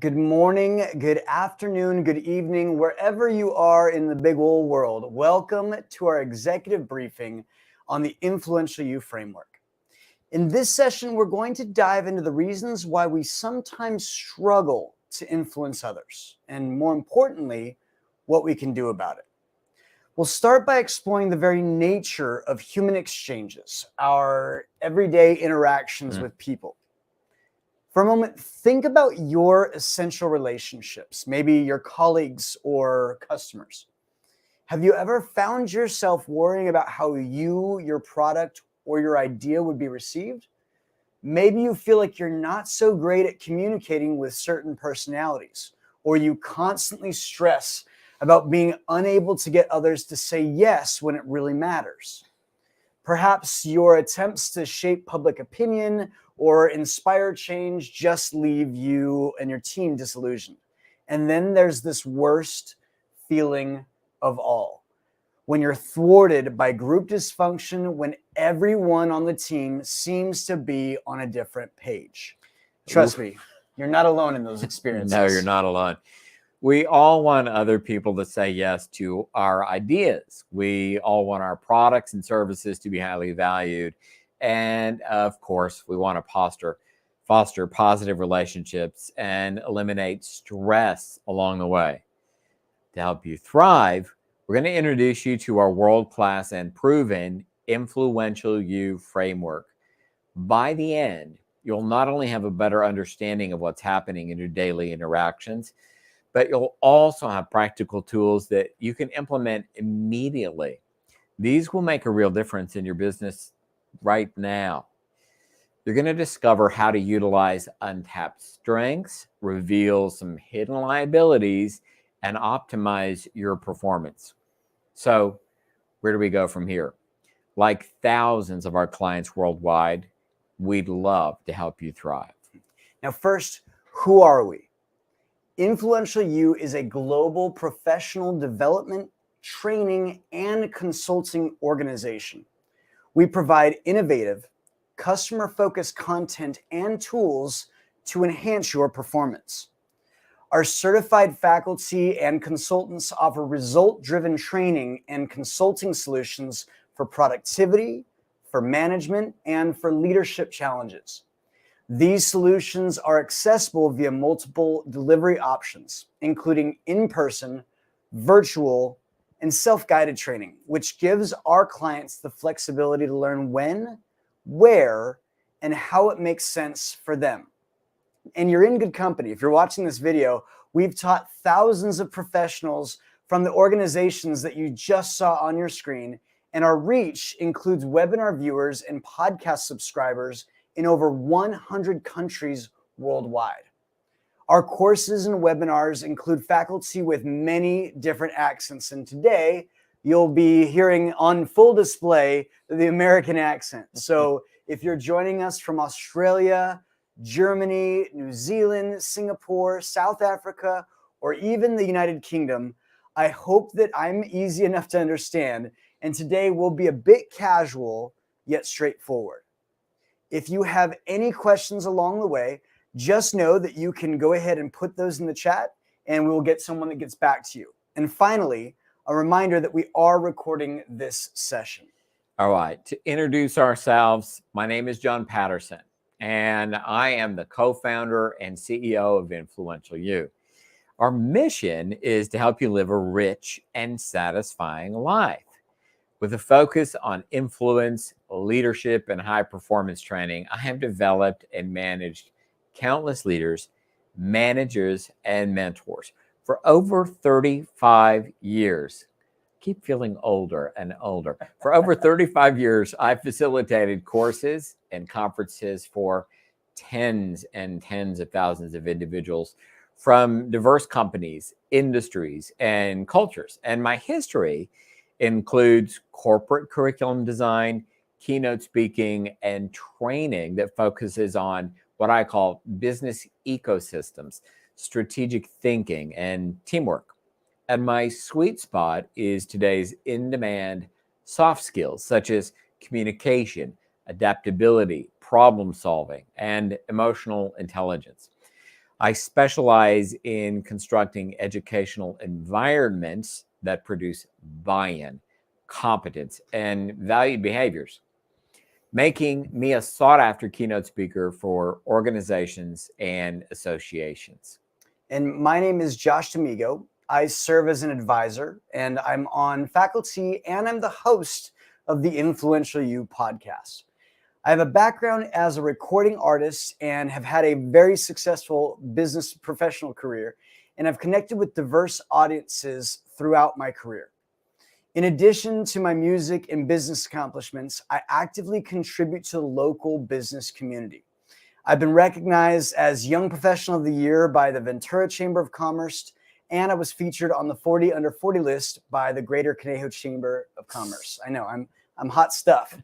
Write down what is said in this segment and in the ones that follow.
Good morning, good afternoon, good evening, wherever you are in the big old world. Welcome to our executive briefing on the Influential You framework. In this session, we're going to dive into the reasons why we sometimes struggle to influence others, and more importantly, what we can do about it. We'll start by exploring the very nature of human exchanges, our everyday interactions with people. For a moment, think about your essential relationships, maybe your colleagues or customers. Have you ever found yourself worrying about how you, your product, or your idea would be received? Maybe you feel like you're not so great at communicating with certain personalities, or you constantly stress about being unable to get others to say yes when it really matters. Perhaps your attempts to shape public opinion or inspire change just leave you and your team disillusioned. And then there's this worst feeling of all, when you're thwarted by group dysfunction, when everyone on the team seems to be on a different page. Trust me, you're not alone in those experiences. No, you're not alone. We all want other people to say yes to our ideas. We all want our products and services to be highly valued. And of course, we want to foster positive relationships and eliminate stress along the way. To help you thrive, we're going to introduce you to our world-class and proven Influential You framework. By the end, you'll not only have a better understanding of what's happening in your daily interactions, but you'll also have practical tools that you can implement immediately. These will make a real difference in your business right now. You're going to discover how to utilize untapped strengths, reveal some hidden liabilities, and optimize your performance. So, where do we go from here? Like thousands of our clients worldwide, we'd love to help you thrive. Now, first, who are we? Influential You is a global professional development, training, and consulting organization. We provide innovative, customer-focused content and tools to enhance your performance. Our certified faculty and consultants offer result-driven training and consulting solutions for productivity, for management, and for leadership challenges. These solutions are accessible via multiple delivery options, including in-person, virtual, and self-guided training, which gives our clients the flexibility to learn when, where, and how it makes sense for them. And you're in good company. If you're watching this video, we've taught thousands of professionals from the organizations that you just saw on your screen, and our reach includes webinar viewers and podcast subscribers in over 100 countries worldwide. Our courses and webinars include faculty with many different accents, and today you'll be hearing on full display the American accent. So if you're joining us from Australia, Germany, New Zealand, Singapore, South Africa, or even the United Kingdom, I hope that I'm easy enough to understand, and today will be a bit casual yet straightforward. If you have any questions along the way, just know that you can go ahead and put those in the chat and we will get someone that gets back to you. And finally, a reminder that we are recording this session. All right, to introduce ourselves, my name is John Patterson, and I am the co-founder and CEO of Influential You. Our mission is to help you live a rich and satisfying life. With a focus on influence, leadership, and high-performance training, I have developed and managed countless leaders, managers, and mentors for over 35 years. I keep feeling older and older. For over 35 years, I've facilitated courses and conferences for tens and tens of thousands of individuals from diverse companies, industries, and cultures. And my history includes corporate curriculum design, keynote speaking, and training that focuses on what I call business ecosystems, strategic thinking, and teamwork. And my sweet spot is today's in-demand soft skills, such as communication, adaptability, problem solving, and emotional intelligence. I specialize in constructing educational environments that produce buy-in, competence, and valued behaviors, making me a sought-after keynote speaker for organizations and associations. And my name is Josh D'Amigo. I serve as an advisor, and I'm on faculty, and I'm the host of the Influential You podcast. I have a background as a recording artist and have had a very successful business professional career, and I've connected with diverse audiences throughout my career. In addition to my music and business accomplishments, I actively contribute to the local business community. I've been recognized as Young Professional of the Year by the Ventura Chamber of Commerce, and I was featured on the 40 Under 40 list by the Greater Conejo Chamber of Commerce. I know, I'm hot stuff.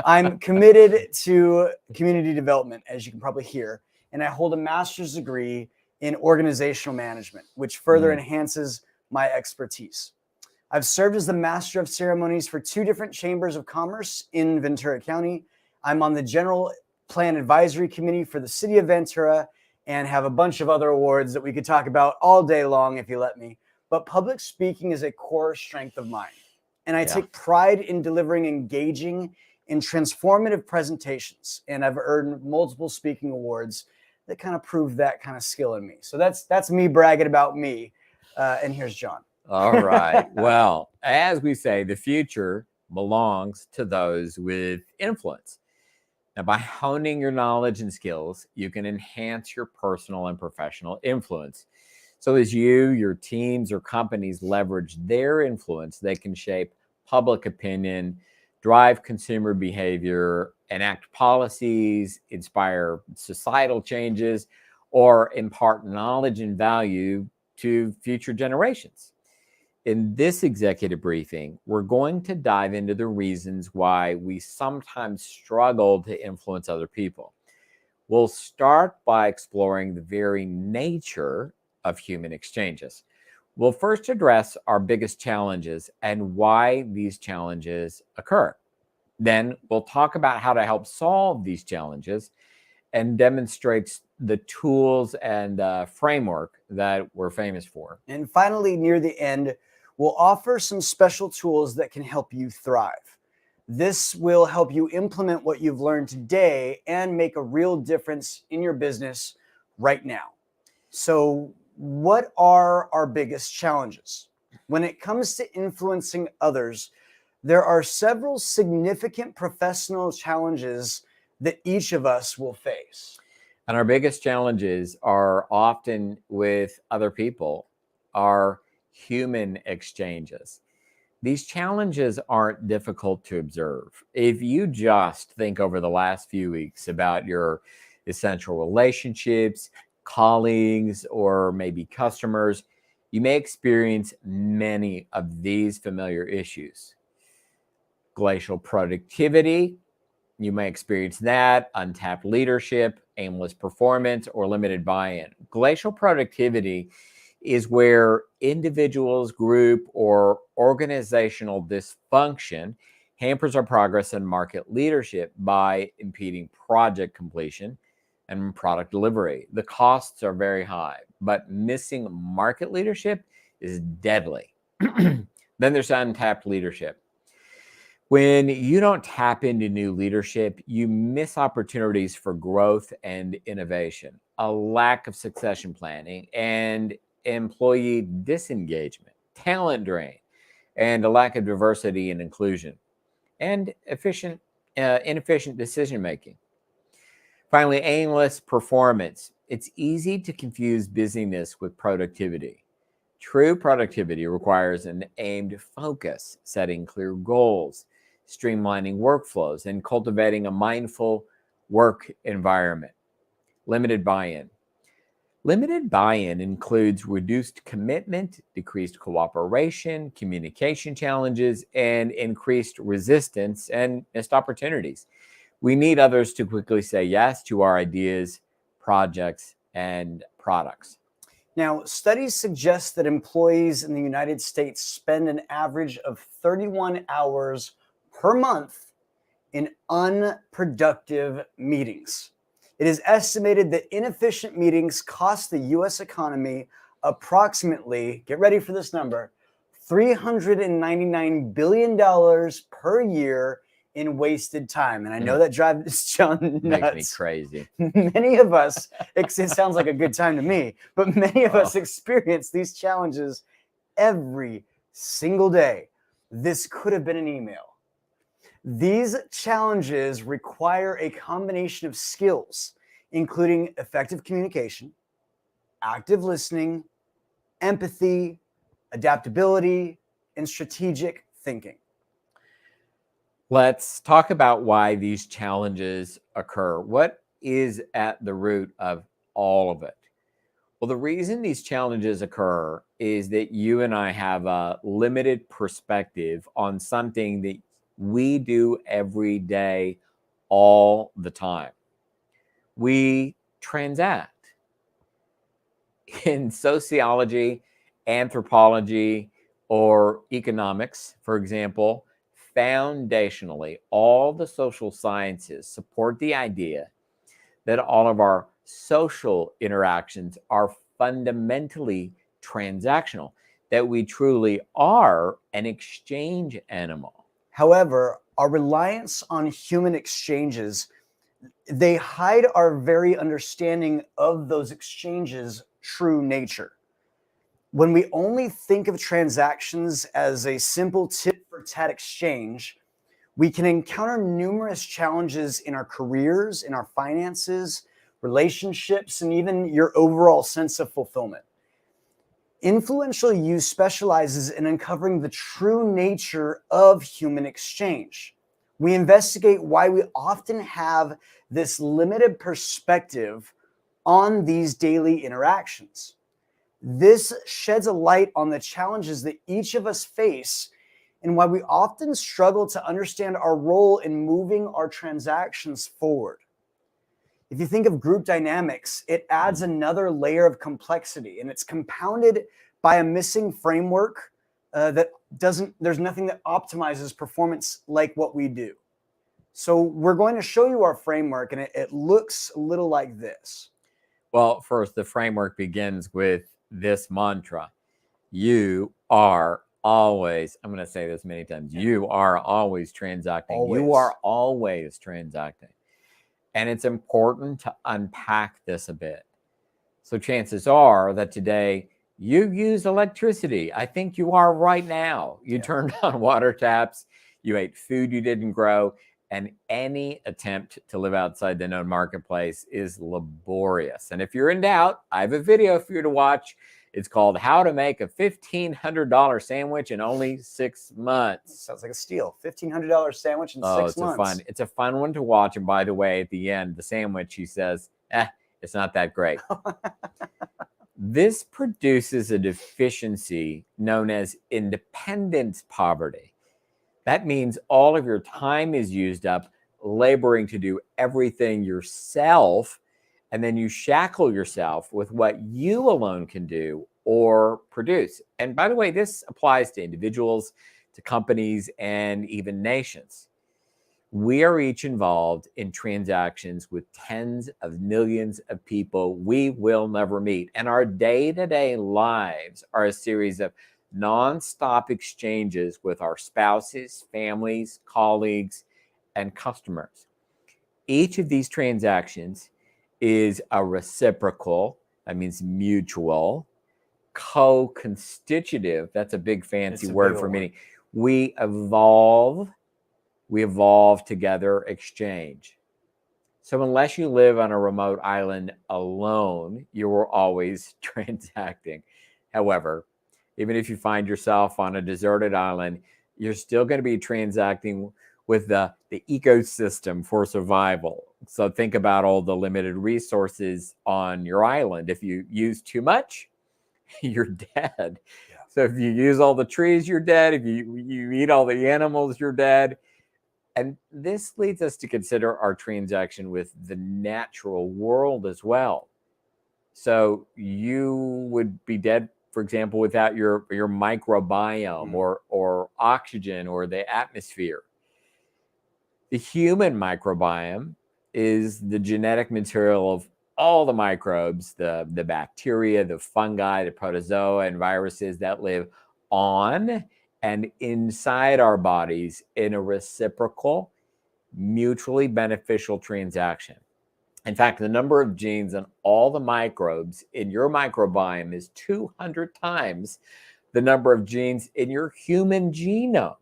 I'm committed to community development, as you can probably hear, and I hold a master's degree in organizational management, which further enhances my expertise. I've served as the Master of Ceremonies for 2 different chambers of commerce in Ventura County. I'm on the General Plan Advisory Committee for the City of Ventura and have a bunch of other awards that we could talk about all day long if you let me. But public speaking is a core strength of mine. And I take pride in delivering engaging and transformative presentations. And I've earned multiple speaking awards that kind of prove that kind of skill in me. So that's me bragging about me. And here's John. All right. Well, as we say, the future belongs to those with influence. Now, by honing your knowledge and skills, you can enhance your personal and professional influence. So as you, your teams, or companies leverage their influence, they can shape public opinion, drive consumer behavior, enact policies, inspire societal changes, or impart knowledge and value to future generations. In this executive briefing, we're going to dive into the reasons why we sometimes struggle to influence other people. We'll start by exploring the very nature of human exchanges. We'll first address our biggest challenges and why these challenges occur. Then we'll talk about how to help solve these challenges and demonstrates the tools and framework that we're famous for. And finally, near the end, we'll offer some special tools that can help you thrive. This will help you implement what you've learned today and make a real difference in your business right now. So, what are our biggest challenges? When it comes to influencing others, there are several significant professional challenges that each of us will face. And our biggest challenges are often with other people, our human exchanges. These challenges aren't difficult to observe. If you just think over the last few weeks about your essential relationships, colleagues, or maybe customers, you may experience many of these familiar issues. Glacial productivity, you may experience that, untapped leadership, aimless performance, or limited buy-in. Glacial productivity is where individuals, group, or organizational dysfunction hampers our progress in market leadership by impeding project completion and product delivery. The costs are very high, but missing market leadership is deadly. Then there's untapped leadership. When you don't tap into new leadership, you miss opportunities for growth and innovation, a lack of succession planning, and employee disengagement, talent drain, and a lack of diversity and inclusion, and inefficient decision making. Finally, aimless performance. It's easy to confuse busyness with productivity. True productivity requires an aimed focus, setting clear goals, streamlining workflows, and cultivating a mindful work environment. Limited buy-in. Limited buy-in includes reduced commitment, decreased cooperation, communication challenges, and increased resistance and missed opportunities. We need others to quickly say yes to our ideas, projects, and products. Now, studies suggest that employees in the United States spend an average of 31 hours per month in unproductive meetings. It is estimated that inefficient meetings cost the US economy approximately, get ready for this number, $399 billion per year in wasted time. And I know that drives John nuts. Makes me crazy. Many of us, it sounds like a good time to me, but many of us experience these challenges every single day. This could have been an email. These challenges require a combination of skills, including effective communication, active listening, empathy, adaptability, and strategic thinking. Let's talk about why these challenges occur. What is at the root of all of it? Well, the reason these challenges occur is that you and I have a limited perspective on something that we do every day, all the time. We transact. In sociology, anthropology, or economics, for example, foundationally, all the social sciences support the idea that all of our social interactions are fundamentally transactional, that we truly are an exchange animal. However, our reliance on human exchanges, they hide our very understanding of those exchanges' true nature. When we only think of transactions as a simple tit-for-tat exchange, we can encounter numerous challenges in our careers, in our finances, relationships, and even your overall sense of fulfillment. Influential You specializes in uncovering the true nature of human exchange. We investigate why we often have this limited perspective on these daily interactions. This sheds a light on the challenges that each of us face and why we often struggle to understand our role in moving our transactions forward. If you think of group dynamics, it adds another layer of complexity, and it's compounded by a missing framework there's nothing that optimizes performance like what we do. So we're going to show you our framework, and it looks a little like this. Well, first, the framework begins with this mantra. You are always, I'm going to say this many times, you are always transacting. Always. You are always transacting. And it's important to unpack this a bit. So chances are that today you use electricity. I think you are right now. You turned on water taps, you ate food you didn't grow, and any attempt to live outside the known marketplace is laborious. And if you're in doubt, I have a video for you to watch. It's called How to Make a $1,500 Sandwich in Only 6 Months. Sounds like a steal. $1,500 sandwich in 6 months. It's a fun one to watch. And by the way, at the end, the sandwich, he says, it's not that great. This produces a deficiency known as independence poverty. That means all of your time is used up laboring to do everything yourself, and then you shackle yourself with what you alone can do or produce. And by the way, this applies to individuals, to companies, and even nations. We are each involved in transactions with tens of millions of people we will never meet. And our day-to-day lives are a series of nonstop exchanges with our spouses, families, colleagues, and customers. Each of these transactions is a reciprocal, that means mutual, co-constitutive, that's a big fancy word for meaning. We evolve together, exchange. So unless you live on a remote island alone, you are always transacting. However, even if you find yourself on a deserted island, you're still going to be transacting with the ecosystem for survival. So think about all the limited resources on your island. If you use too much, you're dead. Yeah. So if you use all the trees, you're dead. If you eat all the animals, you're dead. And this leads us to consider our transaction with the natural world as well. So you would be dead, for example, without your microbiome or oxygen or the atmosphere. The human microbiome is the genetic material of all the microbes, the bacteria, the fungi, the protozoa, and viruses that live on and inside our bodies in a reciprocal, mutually beneficial transaction. In fact, the number of genes in all the microbes in your microbiome is 200 times the number of genes in your human genome.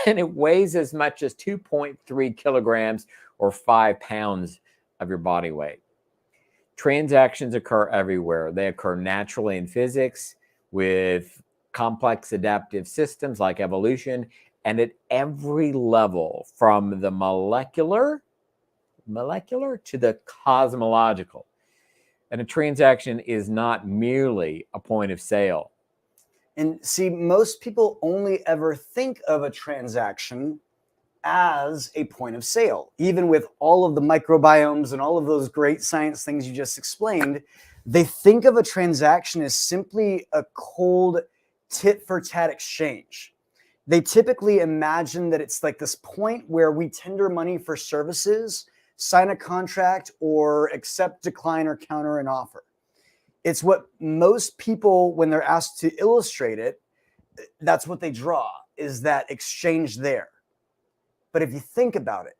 And it weighs as much as 2.3 kilograms or 5 pounds of your body weight. Transactions occur everywhere. They occur naturally in physics with complex adaptive systems like evolution, and at every level from the molecular to the cosmological. And a transaction is not merely a point of sale. And see, most people only ever think of a transaction as a point of sale. Even with all of the microbiomes and all of those great science things you just explained, they think of a transaction as simply a cold tit for tat exchange. They typically imagine that it's like this point where we tender money for services, sign a contract, or accept, decline, or counter an offer. It's what most people, when they're asked to illustrate it, that's what they draw, is that exchange there. But if you think about it,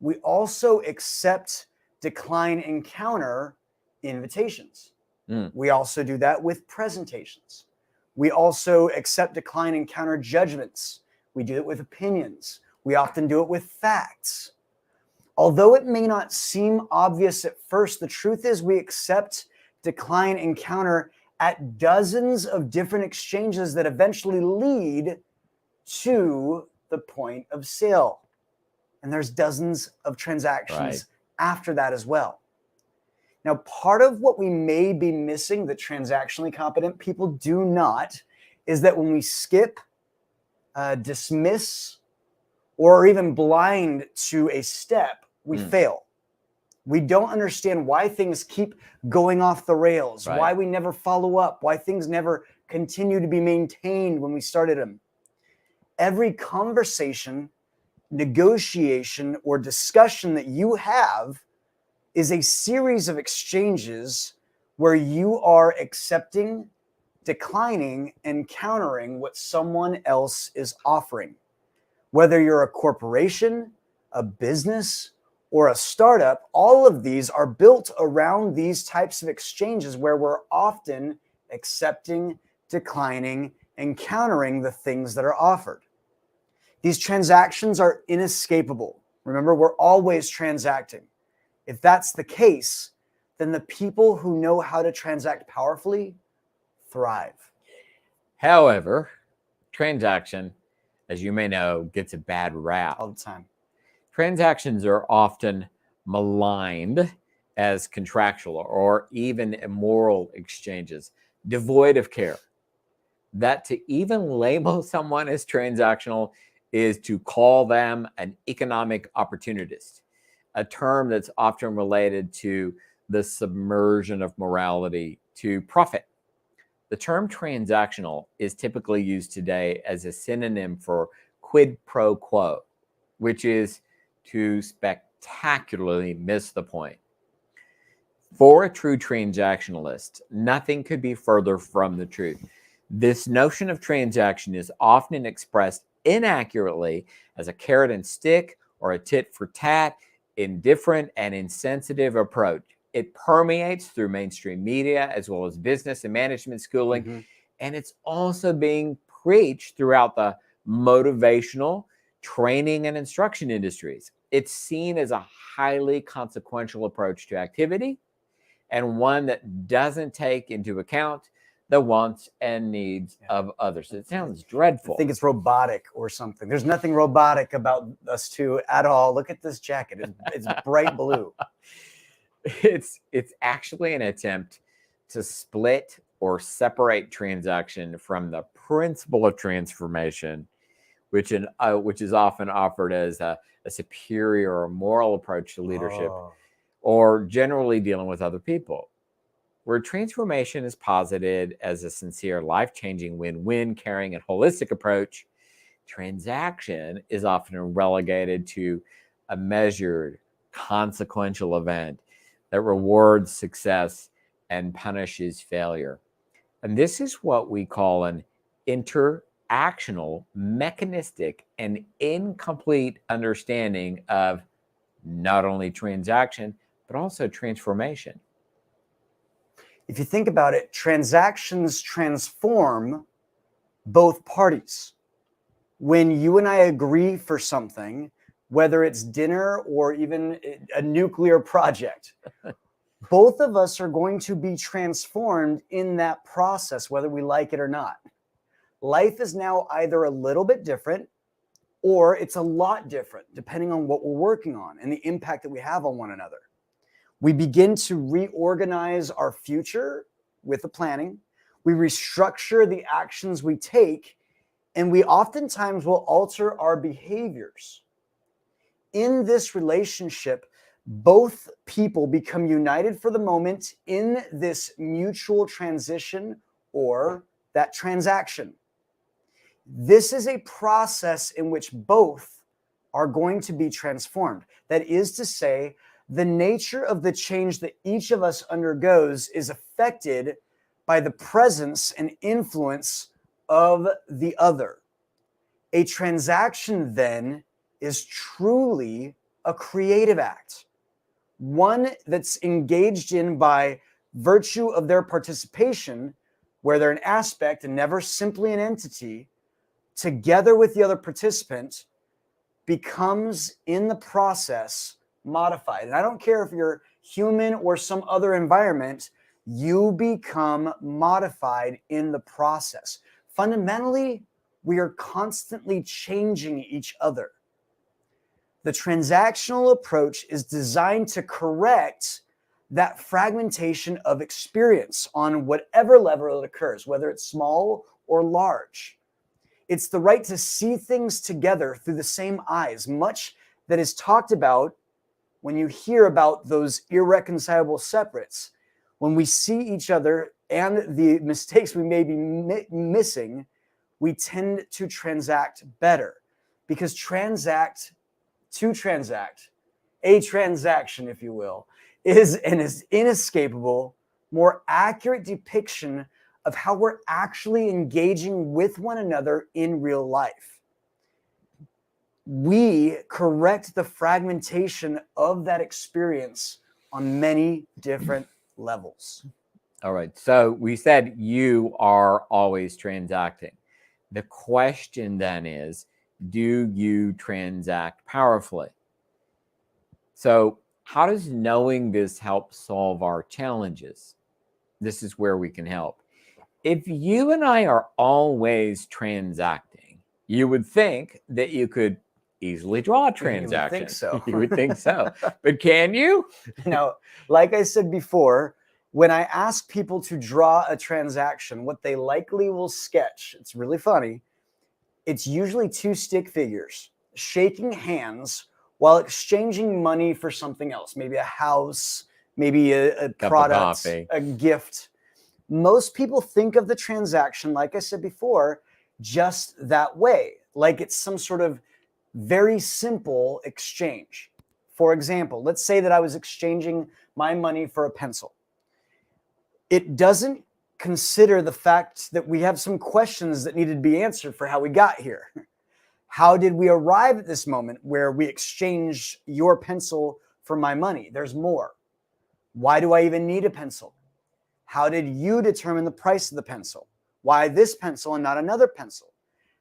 we also accept, decline, and counter invitations. We also do that with presentations. We also accept, decline, and counter judgments. We do it with opinions. We often do it with facts. Although it may not seem obvious at first, the truth is we accept, decline, and counter at dozens of different exchanges that eventually lead to the point of sale. And there's dozens of transactions after that as well. Now, part of what we may be missing that transactionally competent people do not is that when we skip, dismiss, or are even blind to a step, we fail. We don't understand why things keep going off the rails, why we never follow up, why things never continue to be maintained when we started them. Every conversation, negotiation, or discussion that you have is a series of exchanges where you are accepting, declining, and countering what someone else is offering. Whether you're a corporation, a business, or a startup, all of these are built around these types of exchanges where we're often accepting, declining, and countering the things that are offered. These transactions are inescapable. Remember, we're always transacting. If that's the case, then the people who know how to transact powerfully thrive. However, transaction, as you may know, gets a bad rap. All the time. Transactions are often maligned as contractual or even immoral exchanges, devoid of care. That to even label someone as transactional is to call them an economic opportunist, a term that's often related to the submersion of morality to profit. The term transactional is typically used today as a synonym for quid pro quo, which is to spectacularly miss the point. For a true transactionalist, nothing could be further from the truth. This notion of transaction is often expressed inaccurately as a carrot and stick or a tit for tat, indifferent and insensitive approach. It permeates through mainstream media as well as business and management schooling. And it's also being preached throughout the motivational, training, and instruction industries. It's seen as a highly consequential approach to activity and one that doesn't take into account the wants and needs of others. It sounds dreadful. I think it's robotic or something. There's nothing robotic about us two at all. Look at this jacket. It's bright blue. It's actually an attempt to split or separate transaction from the principle of transformation, which is often offered as a superior or moral approach to leadership or generally dealing with other people. Where transformation is posited as a sincere, life-changing, win-win, caring, and holistic approach, transaction is often relegated to a measured, consequential event that rewards success and punishes failure. And this is what we call an interactional, mechanistic, and incomplete understanding of not only transaction, but also transformation. If you think about it, transactions transform both parties. When you and I agree for something, whether it's dinner or even a nuclear project, both of us are going to be transformed in that process, whether we like it or not. Life is now either a little bit different or it's a lot different, depending on what we're working on and the impact that we have on one another. We begin to reorganize our future with the planning. We restructure the actions we take, and we oftentimes will alter our behaviors. In this relationship, both people become united for the moment in this mutual transition or that transaction. This is a process in which both are going to be transformed. That is to say, the nature of the change that each of us undergoes is affected by the presence and influence of the other. A transaction then is truly a creative act, one that's engaged in by virtue of their participation, where they're an aspect and never simply an entity, together with the other participant, becomes in the process modified. And I don't care if you're human or some other environment, you become modified in the process. Fundamentally, we are constantly changing each other. The transactional approach is designed to correct that fragmentation of experience on whatever level it occurs, whether it's small or large. It's the right to see things together through the same eyes, much that is talked about when you hear about those irreconcilable separates. When we see each other and the mistakes we may be missing, we tend to transact better, because a transaction, if you will, is an inescapable, more accurate depiction of how we're actually engaging with one another in real life. We correct the fragmentation of that experience on many different levels. All right. So we said you are always transacting. The question then is, do you transact powerfully? So how does knowing this help solve our challenges? This is where we can help. If you and I are always transacting, you would think that you could easily draw a transaction. You would think so. You would think so. But can you? Now, like I said before, when I ask people to draw a transaction, what they likely will sketch, it's really funny, it's usually two stick figures shaking hands while exchanging money for something else, maybe a house, maybe a product, a gift. Most people think of the transaction, like I said before, just that way, like it's some sort of very simple exchange. For example, let's say that I was exchanging my money for a pencil. It doesn't consider the fact that we have some questions that needed to be answered for how we got here. How did we arrive at this moment where we exchange your pencil for my money? There's more. Why do I even need a pencil? How did you determine the price of the pencil? Why this pencil and not another pencil?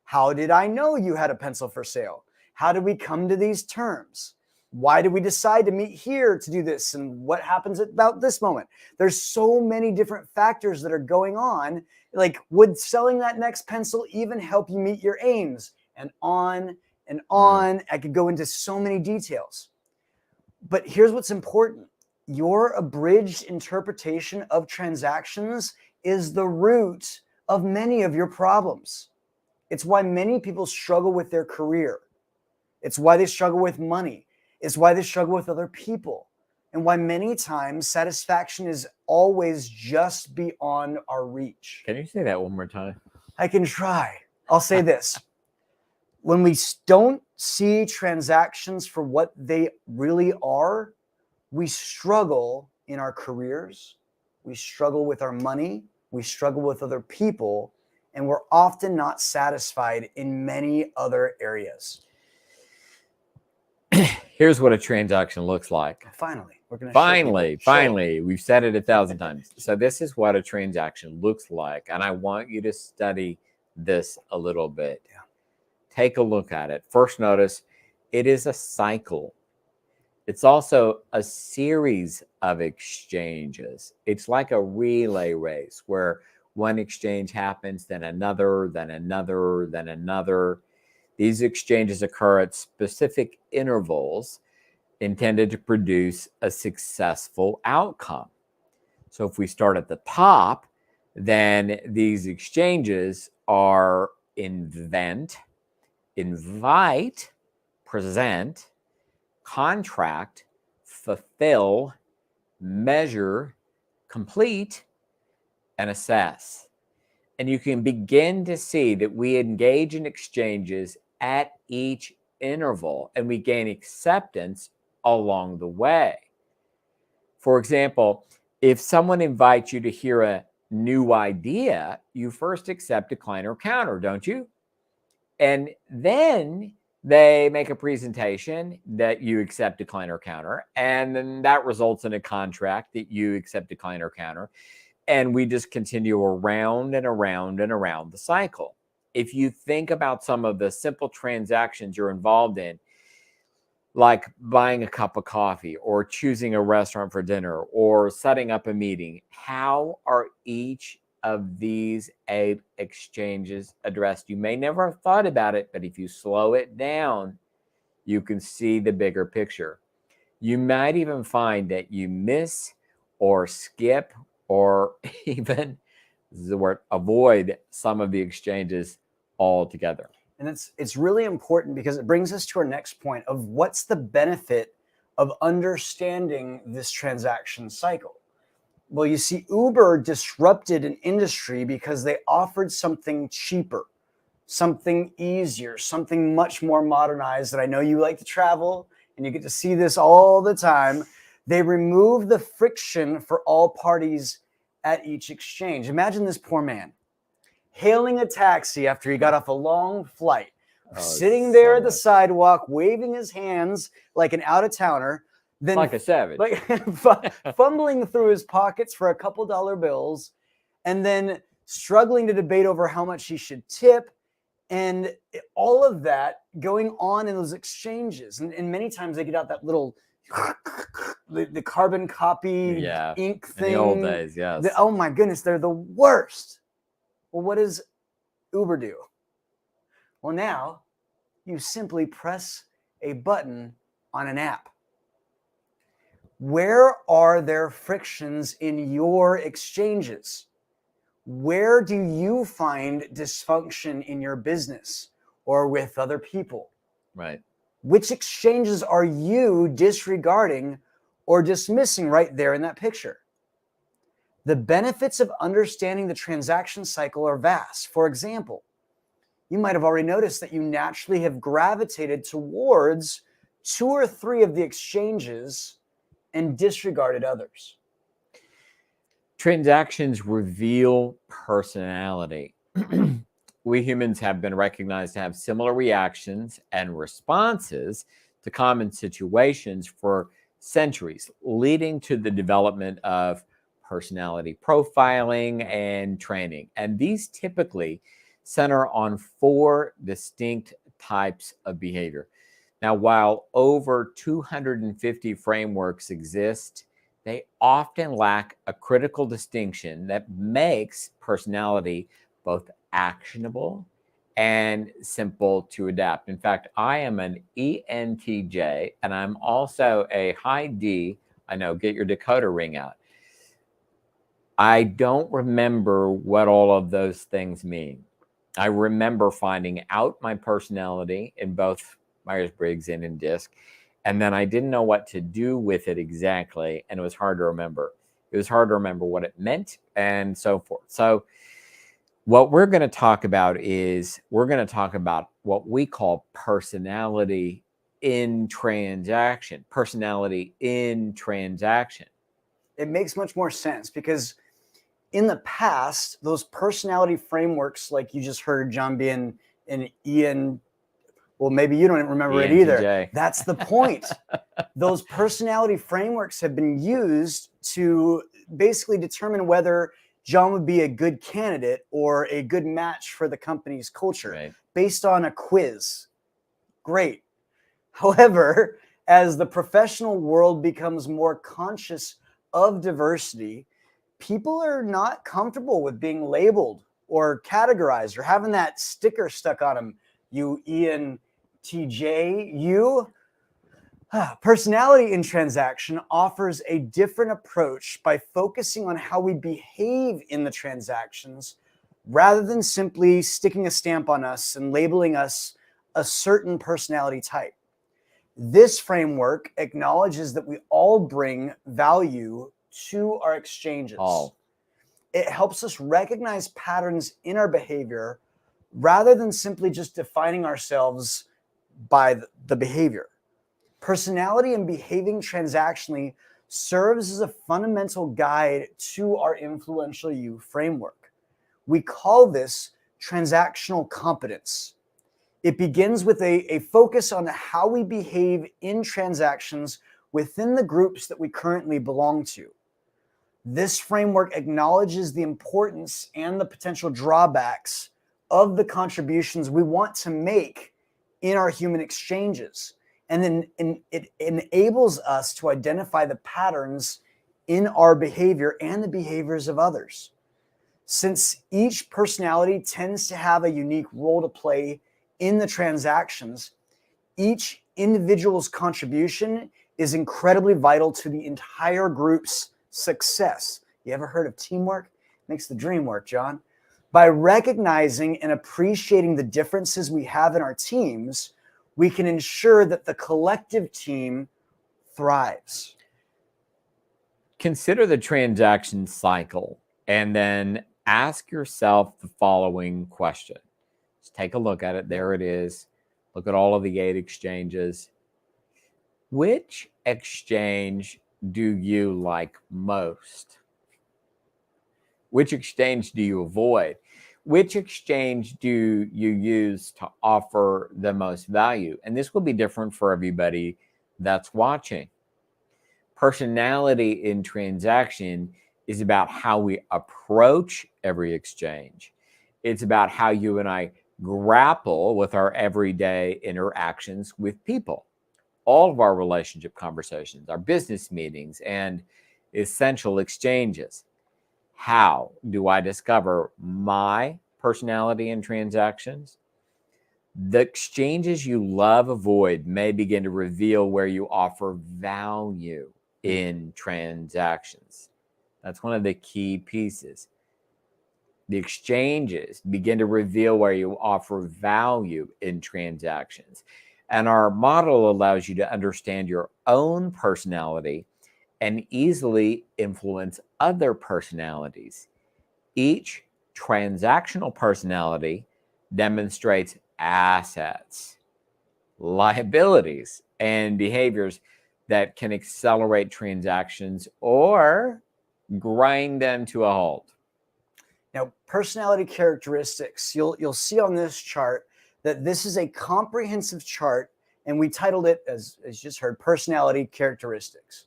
How did I know you had a pencil for sale? How did we come to these terms? Why did we decide to meet here to do this? And what happens about this moment? There's so many different factors that are going on. Like, would selling that next pencil even help you meet your aims? And on and on. I could go into so many details. But here's what's important. Your abridged interpretation of transactions is the root of many of your problems. It's why many people struggle with their career. It's why they struggle with money. It's why they struggle with other people. And why many times satisfaction is always just beyond our reach. Can you say that one more time? I can try. I'll say this. when we don't see transactions for what they really are, we struggle in our careers, we struggle with our money, we struggle with other people, and we're often not satisfied in many other areas. Here's what a transaction looks like. Finally, we're going to Finally, we've said it 1,000 times. So this is what a transaction looks like. And I want you to study this a little bit. Yeah. Take a look at it. First, notice it is a cycle. It's also a series of exchanges. It's like a relay race where one exchange happens, then another, then another, then another. These exchanges occur at specific intervals intended to produce a successful outcome. So if we start at the top, then these exchanges are invent, invite, present, contract, fulfill, measure, complete, and assess. And you can begin to see that we engage in exchanges at each interval and we gain acceptance along the way. For example, if someone invites you to hear a new idea, you first accept a client or counter, don't you? And then they make a presentation that you accept a client or counter, and then that results in a contract that you accept a client or counter. And we just continue around and around and around the cycle. If you think about some of the simple transactions you're involved in, like buying a cup of coffee or choosing a restaurant for dinner or setting up a meeting, how are each of these 8 exchanges addressed? You may never have thought about it, but if you slow it down, you can see the bigger picture. You might even find that you miss or skip or even, this is the word, avoid some of the exchanges altogether. And it's really important because it brings us to our next point of what's the benefit of understanding this transaction cycle. Well, you see, Uber disrupted an industry because they offered something cheaper, something easier, something much more modernized that I know you like to travel and you get to see this all the time. They removed the friction for all parties at each exchange. Imagine this poor man hailing a taxi after he got off a long flight, sitting there at the sidewalk, waving his hands like an out-of-towner, then like a savage, like fumbling through his pockets for a couple dollar bills, and then struggling to debate over how much he should tip, and all of that going on in those exchanges. And many times they get out that little the carbon copy ink thing. In the old days, yes. Oh my goodness, they're the worst. Well, what does Uber do? Well, now you simply press a button on an app. Where are there frictions in your exchanges? Where do you find dysfunction in your business or with other people? Right. Which exchanges are you disregarding or dismissing right there in that picture? The benefits of understanding the transaction cycle are vast. For example, you might have already noticed that you naturally have gravitated towards 2 or 3 of the exchanges and disregarded others. Transactions reveal personality. We humans have been recognized to have similar reactions and responses to common situations for centuries, leading to the development of personality profiling and training. And these typically center on 4 distinct types of behavior. Now, while over 250 frameworks exist, they often lack a critical distinction that makes personality both actionable and simple to adapt. In fact, I am an ENTJ, and I'm also a high D. I know, get your decoder ring out. I don't remember what all of those things mean. I remember finding out my personality in both Myers-Briggs and in DISC, and then I didn't know what to do with it exactly, and it was hard to remember. It was hard to remember what it meant and so forth. So what we're going to talk about is we're going to talk about what we call personality in transaction. Personality in transaction. It makes much more sense because in the past, those personality frameworks, like you just heard John being an Ian, well, maybe you don't even remember it either. ENTJ. That's the point. Those personality frameworks have been used to basically determine whether John would be a good candidate or a good match for the company's culture, Right. based on a quiz. Great. However, as the professional world becomes more conscious of diversity, people are not comfortable with being labeled or categorized or having that sticker stuck on them. You ENTJ, you. Personality in transaction offers a different approach by focusing on how we behave in the transactions rather than simply sticking a stamp on us and labeling us a certain personality type. This framework acknowledges that we all bring value to our exchanges. All. It helps us recognize patterns in our behavior rather than simply just defining ourselves by the behavior. Personality and behaving transactionally serves as a fundamental guide to our influential you framework. We call this transactional competence. It begins with a focus on how we behave in transactions within the groups that we currently belong to. This framework acknowledges the importance and the potential drawbacks of the contributions we want to make in our human exchanges. And then it enables us to identify the patterns in our behavior and the behaviors of others. Since each personality tends to have a unique role to play in the transactions, each individual's contribution is incredibly vital to the entire group's success. You ever heard of teamwork? Makes the dream work, John. By recognizing and appreciating the differences we have in our teams, we can ensure that the collective team thrives. Consider the transaction cycle and then ask yourself the following question. Just take a look at it. There it is. Look at all of the 8 exchanges. Which exchange do you like most? Which exchange do you avoid? Which exchange do you use to offer the most value? And this will be different for everybody that's watching. Personality in transaction is about how we approach every exchange. It's about how you and I grapple with our everyday interactions with people. All of our relationship conversations, our business meetings, and essential exchanges. How do I discover my personality in transactions? The exchanges you avoid may begin to reveal where you offer value in transactions. That's one of the key pieces. The exchanges begin to reveal where you offer value in transactions. And our model allows you to understand your own personality and easily influence other personalities. Each transactional personality demonstrates assets, liabilities, and behaviors that can accelerate transactions or grind them to a halt. Now, personality characteristics, you'll see on this chart that this is a comprehensive chart, and we titled it, as you just heard, personality characteristics.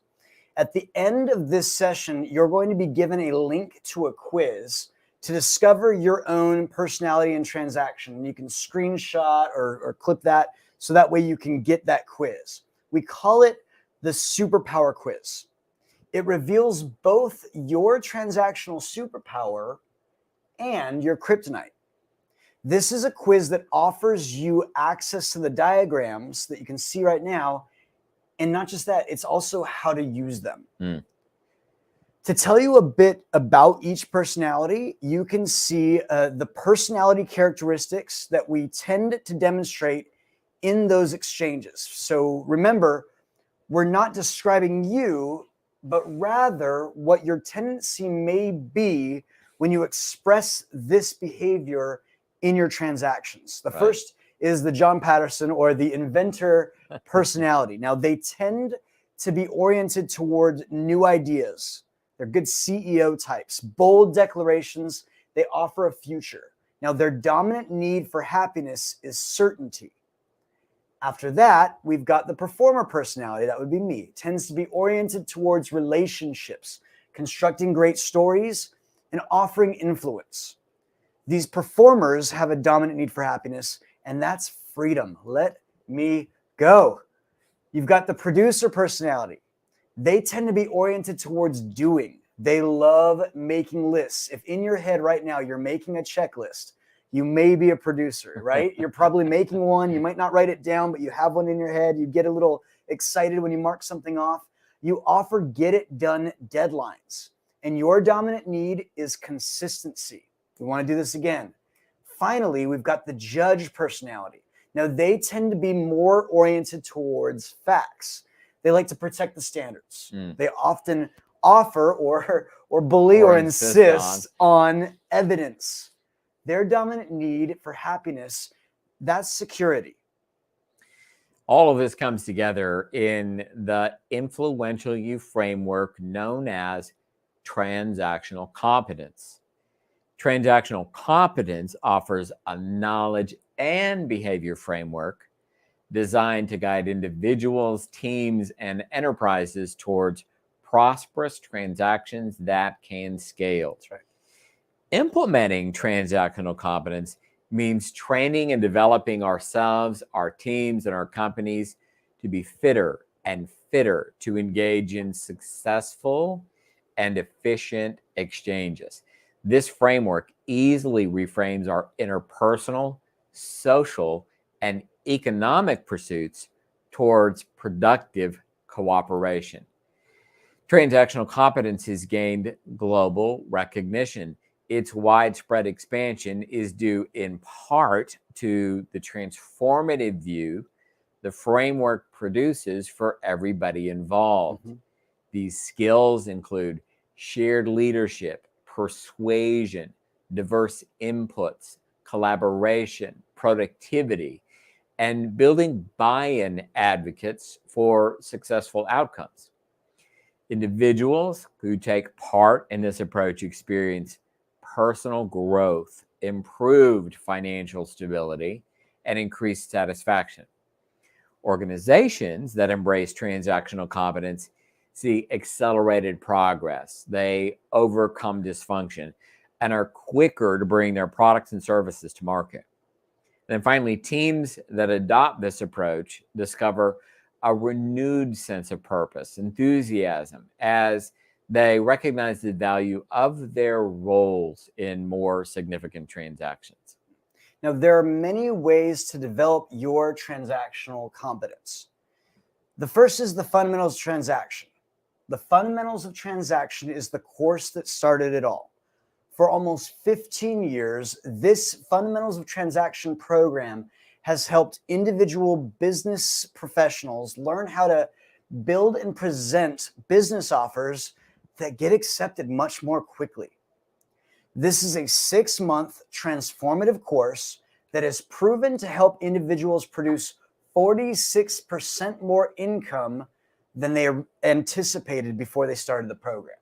At the end of this session, you're going to be given a link to a quiz to discover your own personality and transaction. You can screenshot or clip that so that way you can get that quiz. We call it the superpower quiz. It reveals both your transactional superpower and your kryptonite. This is a quiz that offers you access to the diagrams that you can see right now. And not just that, it's also how to use them. To tell you a bit about each personality, you can see the personality characteristics that we tend to demonstrate in those exchanges. So remember, we're not describing you, but rather what your tendency may be when you express this behavior in your transactions. The first is the John Patterson or the inventor personality. Now, they tend to be oriented toward new ideas. They're good CEO types, bold declarations. They offer a future. Now, their dominant need for happiness is certainty. After that, we've got the performer personality. That would be me. It tends to be oriented towards relationships, constructing great stories, and offering influence. These performers have a dominant need for happiness, and that's freedom. Let me go. You've got the producer personality. They tend to be oriented towards doing. They love making lists. If in your head right now you're making a checklist, you may be a producer, right? You're probably making one. You might not write it down, but you have one in your head. You get a little excited when you mark something off. You offer get it done deadlines. And your dominant need is consistency. We want to do this again. Finally, we've got the judge personality. Now, they tend to be more oriented towards facts. They like to protect the standards. They often offer or bully or insist on evidence. Their dominant need for happiness, that's security. All of this comes together in the influential you framework known as transactional competence. Transactional competence offers a knowledge and behavior framework designed to guide individuals, teams, and enterprises towards prosperous transactions that can scale. That's right. Implementing transactional competence means training and developing ourselves, our teams, and our companies to be fitter and fitter to engage in successful and efficient exchanges. This framework easily reframes our interpersonal, social, and economic pursuits towards productive cooperation. Transactional competence has gained global recognition. Its widespread expansion is due in part to the transformative view the framework produces for everybody involved. These skills include shared leadership, persuasion, diverse inputs, collaboration, productivity, and building buy-in advocates for successful outcomes. Individuals who take part in this approach experience personal growth, improved financial stability, and increased satisfaction. Organizations that embrace transactional competence see accelerated progress. They overcome dysfunction and are quicker to bring their products and services to market. And then finally, teams that adopt this approach discover a renewed sense of purpose, enthusiasm, as they recognize the value of their roles in more significant transactions. Now, there are many ways to develop your transactional competence. The first is the fundamentals of transaction. The fundamentals of transaction is the course that started it all. For almost 15 years, this fundamentals of transaction program has helped individual business professionals learn how to build and present business offers that get accepted much more quickly. This is a 6-month transformative course that has proven to help individuals produce 46% more income than they anticipated before they started the program.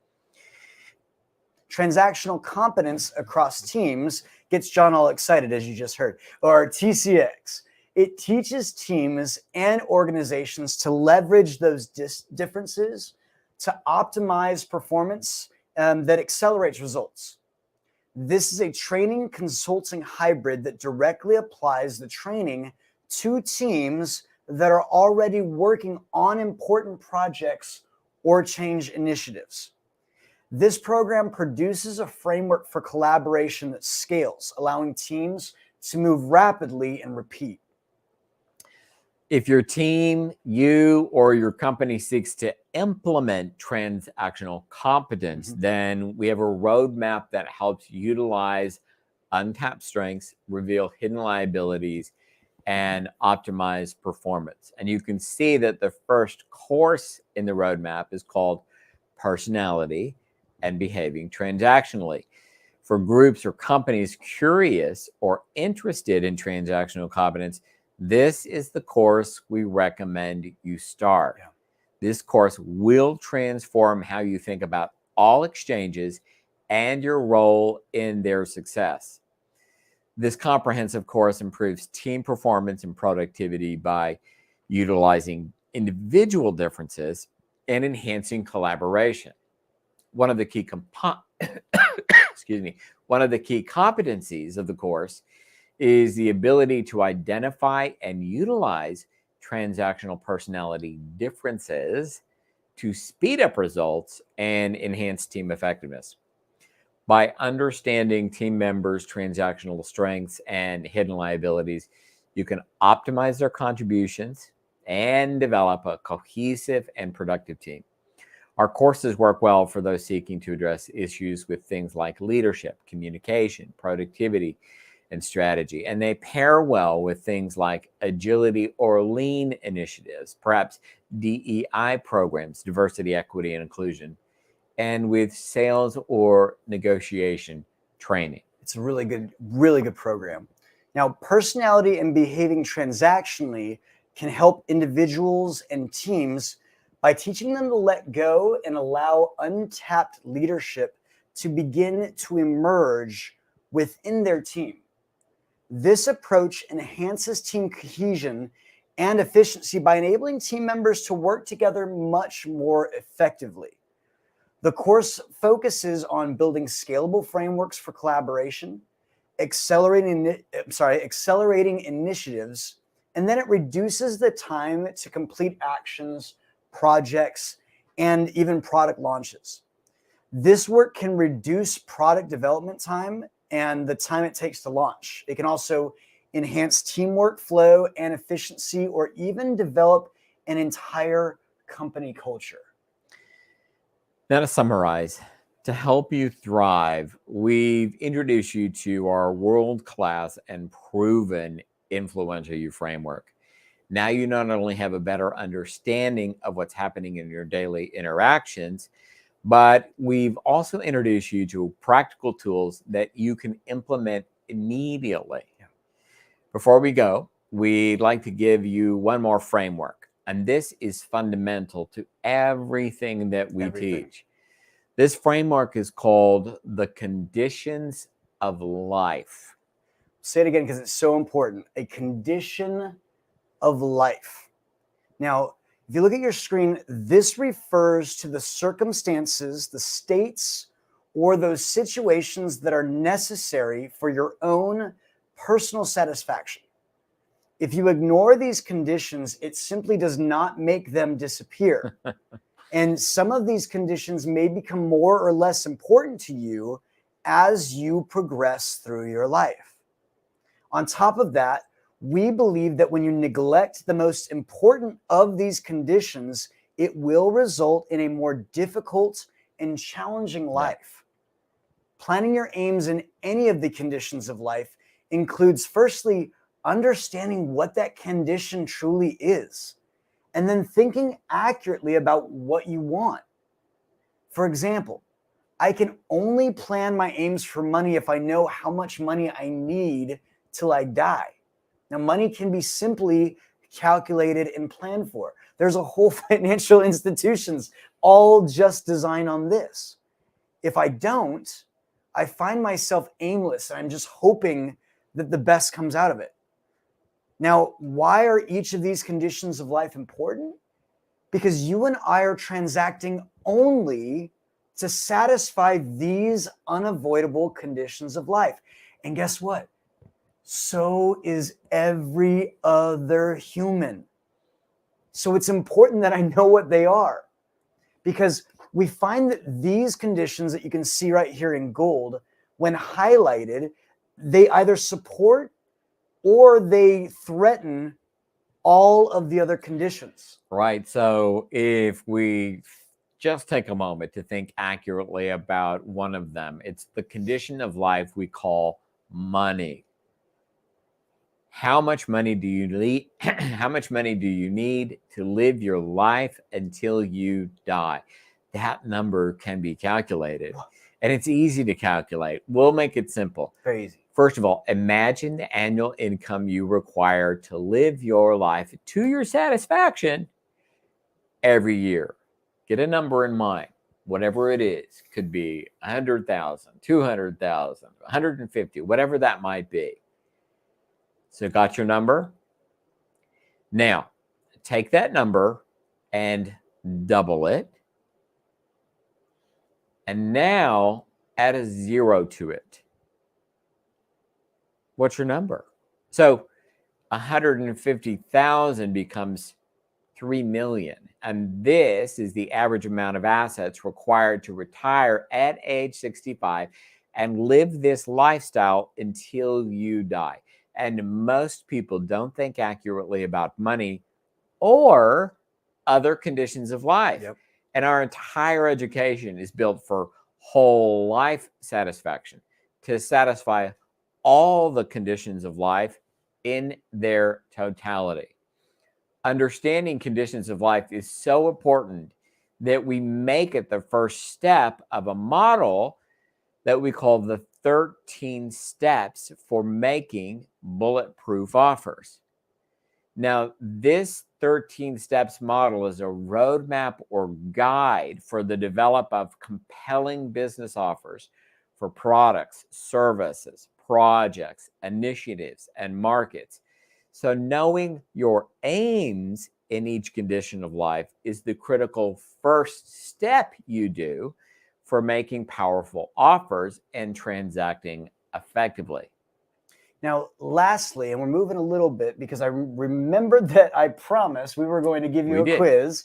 Transactional competence across teams gets John all excited, as you just heard, or TCX. It teaches teams and organizations to leverage those differences to optimize performance that accelerates results. This is a training consulting hybrid that directly applies the training to teams that are already working on important projects or change initiatives. This program produces a framework for collaboration that scales, allowing teams to move rapidly and repeat. If your team, you, or your company seeks to implement transactional competence, then we have a roadmap that helps utilize untapped strengths, reveal hidden liabilities, and optimize performance. And you can see that the first course in the roadmap is called Personality and Behaving Transactionally. For groups or companies curious or interested in transactional competence, this is the course we recommend you start. Yeah. This course will transform how you think about all exchanges and your role in their success. This comprehensive course improves team performance and productivity by utilizing individual differences and enhancing collaboration. One of the key one of the key competencies of the course is the ability to identify and utilize transactional personality differences to speed up results and enhance team effectiveness. By understanding team members' transactional strengths and hidden liabilities, you can optimize their contributions and develop a cohesive and productive team. Our courses work well for those seeking to address issues with things like leadership, communication, productivity, and strategy. And they pair well with things like agility or lean initiatives, perhaps DEI programs, diversity, equity, and inclusion, and with sales or negotiation training. It's a really good program. Now, personality and behaving transactionally can help individuals and teams by teaching them to let go and allow untapped leadership to begin to emerge within their team. This approach enhances team cohesion and efficiency by enabling team members to work together much more effectively. The course focuses on building scalable frameworks for collaboration, accelerating initiatives, and then it reduces the time to complete actions, projects, and even product launches. This work can reduce product development time and the time it takes to launch. It can also enhance teamwork flow and efficiency, or even develop an entire company culture. Now, to summarize, to help you thrive, we've introduced you to our world-class and proven Influential You framework. Now you not only have a better understanding of what's happening in your daily interactions, but we've also introduced you to practical tools that you can implement immediately. Yeah. Before we go, we'd like to give you one more framework, and this is fundamental to everything that we teach. This framework is called the conditions of life. Say it again because it's so important. A condition of life. Now, if you look at your screen, this refers to the circumstances, the states, or those situations that are necessary for your own personal satisfaction. If you ignore these conditions, it simply does not make them disappear. And some of these conditions may become more or less important to you as you progress through your life. On top of that, we believe that when you neglect the most important of these conditions, it will result in a more difficult and challenging life. Planning your aims in any of the conditions of life includes, firstly, understanding what that condition truly is, and then thinking accurately about what you want. For example, I can only plan my aims for money if I know how much money I need till I die. Now, money can be simply calculated and planned for. There's a whole financial institutions all just designed on this. If I don't, I find myself aimless and I'm just hoping that the best comes out of it. Now, why are each of these conditions of life important? Because you and I are transacting only to satisfy these unavoidable conditions of life. And guess what? So is every other human. So it's important that I know what they are, because we find that these conditions that you can see right here in gold, when highlighted, they either support or they threaten all of the other conditions. Right. So if we just take a moment to think accurately about one of them, it's the condition of life we call money. How much money do you need? How much money do you need to live your life until you die? that number can be calculated. And it's easy to calculate. We'll make it simple. Very easy. First of all, imagine the annual income you require to live your life to your satisfaction every year. Get a number in mind, whatever it is. Could be 100,000, 200,000, 150, whatever that might be. So got your number? Now, take that number and double it. And now add a 0 to it. What's your number? So 150,000 becomes 3 million. And this is the average amount of assets required to retire at age 65 and live this lifestyle until you die. And most people don't think accurately about money or other conditions of life. Yep. And our entire education is built for whole life satisfaction, to satisfy all the conditions of life in their totality. Understanding conditions of life is so important that we make it the first step of a model that we call the 13 steps for making bulletproof offers. Now, this 13 steps model is a roadmap or guide for the develop of compelling business offers for products, services, projects, initiatives, and markets. So knowing your aims in each condition of life is the critical first step you do for making powerful offers and transacting effectively. Now, lastly, and we're moving a little bit because I remembered that I promised we were going to give you a quiz,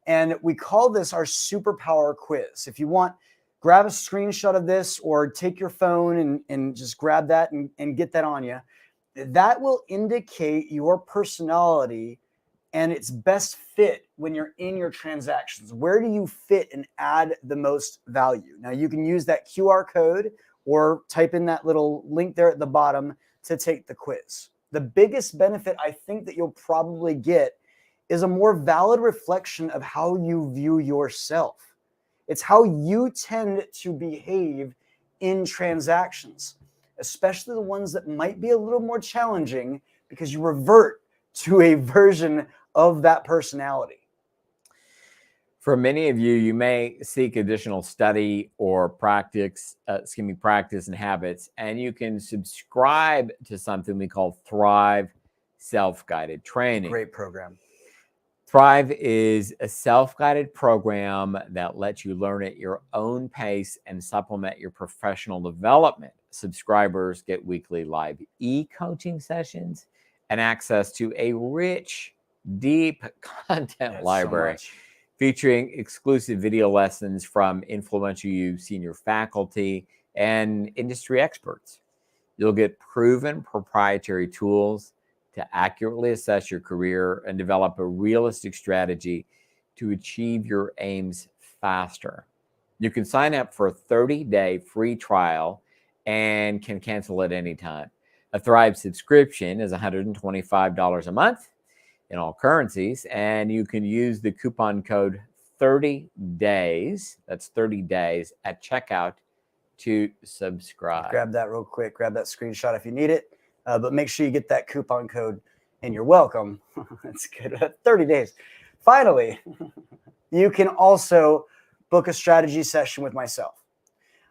and we call this our superpower quiz. If you want, grab a screenshot of this or take your phone and just grab that and get that on you. That will indicate your personality and its best fit when you're in your transactions. Where do you fit and add the most value? Now, you can use that QR code or type in that little link there at the bottom to take the quiz. The biggest benefit I think that you'll probably get is a more valid reflection of how you view yourself. It's how you tend to behave in transactions, especially the ones that might be a little more challenging because you revert to a version of that personality. For many of you, you may seek additional study or practice and habits, and you can subscribe to something we call Thrive Self-Guided Training. Great program. Thrive is a self-guided program that lets you learn at your own pace and supplement your professional development. Subscribers get weekly live e-coaching sessions and access to a rich, deep content library. Featuring exclusive video lessons from influential you senior faculty and industry experts. You'll get proven proprietary tools to accurately assess your career and develop a realistic strategy to achieve your aims faster. You can sign up for a 30-day free trial and can cancel at any time. A Thrive subscription is $125 a month in all currencies, and you can use the coupon code 30 days, that's 30 days, at checkout to subscribe. Grab that real quick, grab that screenshot if you need it, but make sure you get that coupon code and you're welcome. That's good. 30 days. Finally, you can also book a strategy session with myself.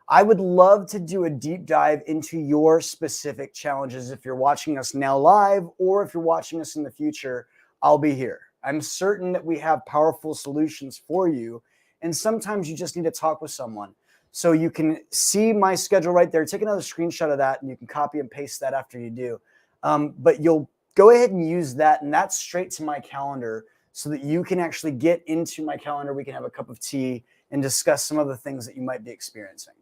I would love to do a deep dive into your specific challenges. If you're watching us now live or if you're watching us in the future, I'll be here. I'm certain that we have powerful solutions for you. And sometimes you just need to talk with someone. So you can see my schedule right there. Take another screenshot of that and you can copy and paste that after you do. But you'll go ahead and use that, and that's straight to my calendar so that you can actually get into my calendar. We can have a cup of tea and discuss some of the things that you might be experiencing.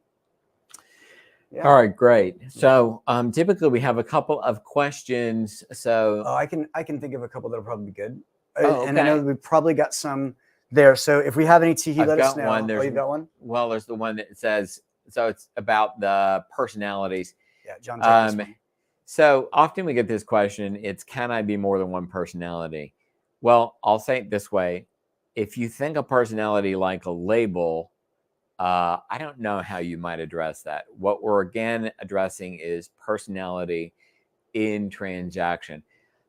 Yeah. All right, great. So typically we have a couple of questions. So I can think of a couple that'll probably be good. Okay. And I know we probably got some there. So if we have any tea, let us know. One. You've got one? Well, there's the one that says, so it's about the personalities. Yeah, John. So often we get this question, it's can I be more than one personality? Well, I'll say it this way. if you think of personality like a label, I don't know how you might address that. What we're again addressing is personality in transaction.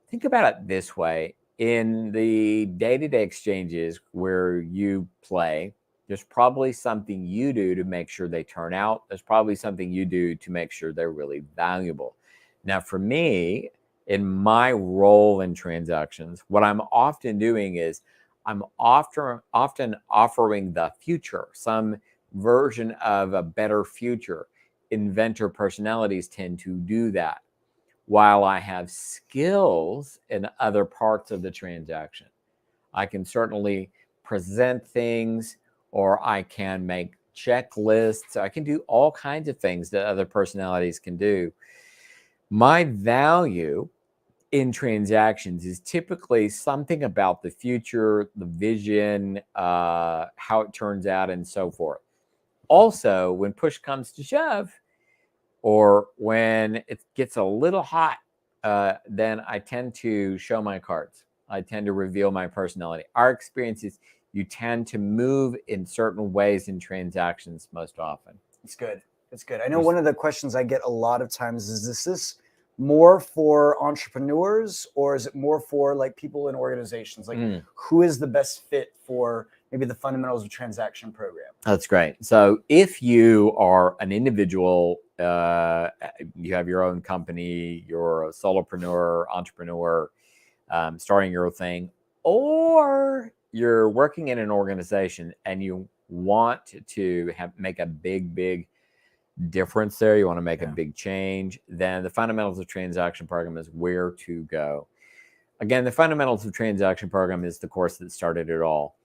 Think about it this way. In the day-to-day exchanges where you play, there's probably something you do to make sure they turn out. There's probably something you do to make sure they're really valuable. Now, for me, in my role in transactions, what I'm often doing is I'm often offering the future, some version of a better future. Inventor personalities tend to do that, while I have skills in other parts of the transaction. I can certainly present things, or I can make checklists. I can do all kinds of things that other personalities can do. My value in transactions is typically something about the future, the vision, how it turns out, and so forth. Also, when push comes to shove, or when it gets a little hot, then I tend to show my cards. I tend to reveal my personality. Our experience is you tend to move in certain ways in transactions most often. It's good. It's good. I know one of the questions I get a lot of times is this more for entrepreneurs, or is it more for like people in organizations? Like who is the best fit for maybe the fundamentals of transaction program? That's great. So if you are an individual, you have your own company, you're a solopreneur, entrepreneur, starting your own thing, or you're working in an organization and you want to make a big difference there, you want to make a big change, then the fundamentals of transaction program is where to go. Again, the fundamentals of transaction program is the course that started it all.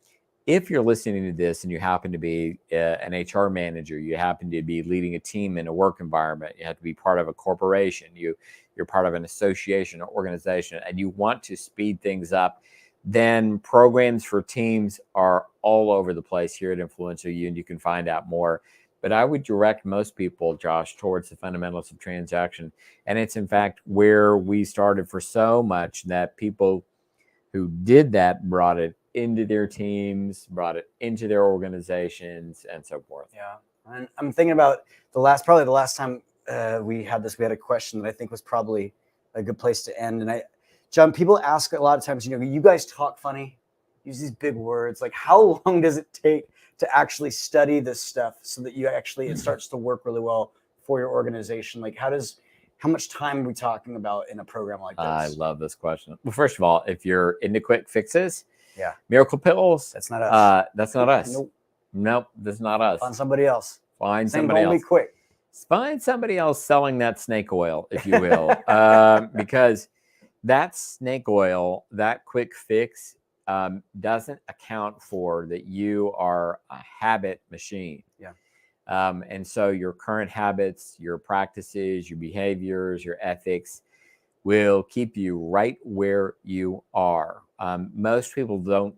If you're listening to this and you happen to be an HR manager, you happen to be leading a team in a work environment, you have to be part of a corporation, you're part of an association or organization, and you want to speed things up, then programs for teams are all over the place here at Influential You, and you can find out more. But I would direct most people, Josh, towards the fundamentals of transaction. And it's in fact where we started for so much that people who did that brought it into their teams, brought it into their organizations, and so forth. Yeah. And I'm thinking about probably the last time we had this, we had a question that I think was probably a good place to end. And John, people ask a lot of times, you guys talk funny, use these big words. Like, how long does it take to actually study this stuff so that it starts to work really well for your organization? Like, how much time are we talking about in a program like this? I love this question. Well, first of all, if you're into quick fixes, yeah, miracle pills, that's not us. That's not us. Nope, that's not us. Find somebody else. Find somebody else. Be quick. Find somebody else selling that snake oil, if you will, because that snake oil, that quick fix, doesn't account for that you are a habit machine. Yeah. And so your current habits, your practices, your behaviors, your ethics will keep you right where you are. Most people don't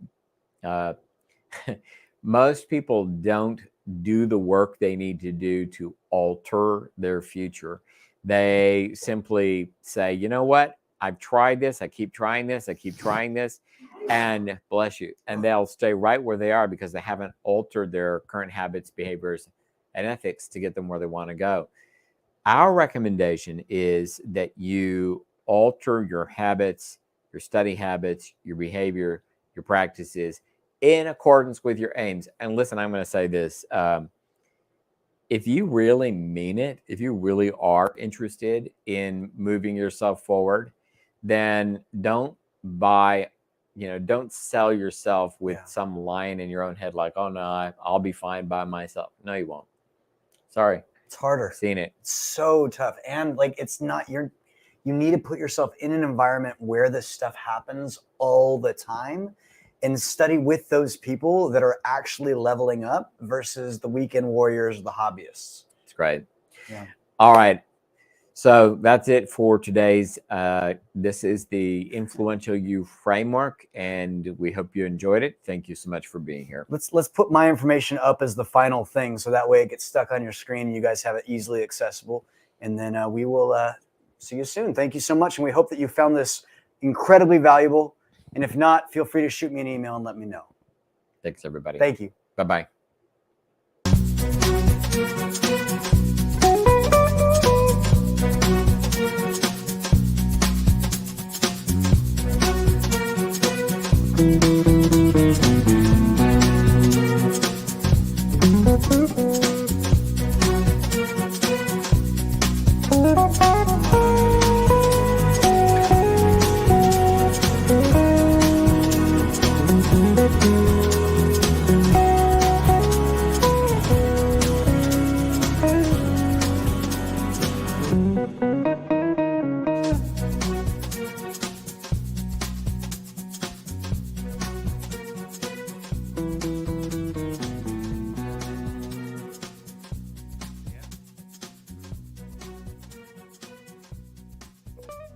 do the work they need to do to alter their future. They simply say, you know what? I've tried this. I keep trying this. I keep trying this. And bless you. And they'll stay right where they are because they haven't altered their current habits, behaviors, and ethics to get them where they want to go. Our recommendation is that you alter your habits, your study habits, your behavior, your practices in accordance with your aims. And listen, I'm going to say this. If you really mean it, if you really are interested in moving yourself forward, then don't sell yourself with some line in your own head like, oh no, I'll be fine by myself. No, you won't. Sorry. It's harder. Seen it. It's so tough. And like, it's not you need to put yourself in an environment where this stuff happens all the time and study with those people that are actually leveling up versus the weekend warriors or the hobbyists. It's great. Yeah. All right. So that's it for today's. This is the Influential You framework, and we hope you enjoyed it. Thank you so much for being here. Let's put my information up as the final thing, so that way it gets stuck on your screen and you guys have it easily accessible. And then we will see you soon. Thank you so much, and we hope that you found this incredibly valuable. And if not, feel free to shoot me an email and let me know. Thanks, everybody. Thank you. Bye-bye.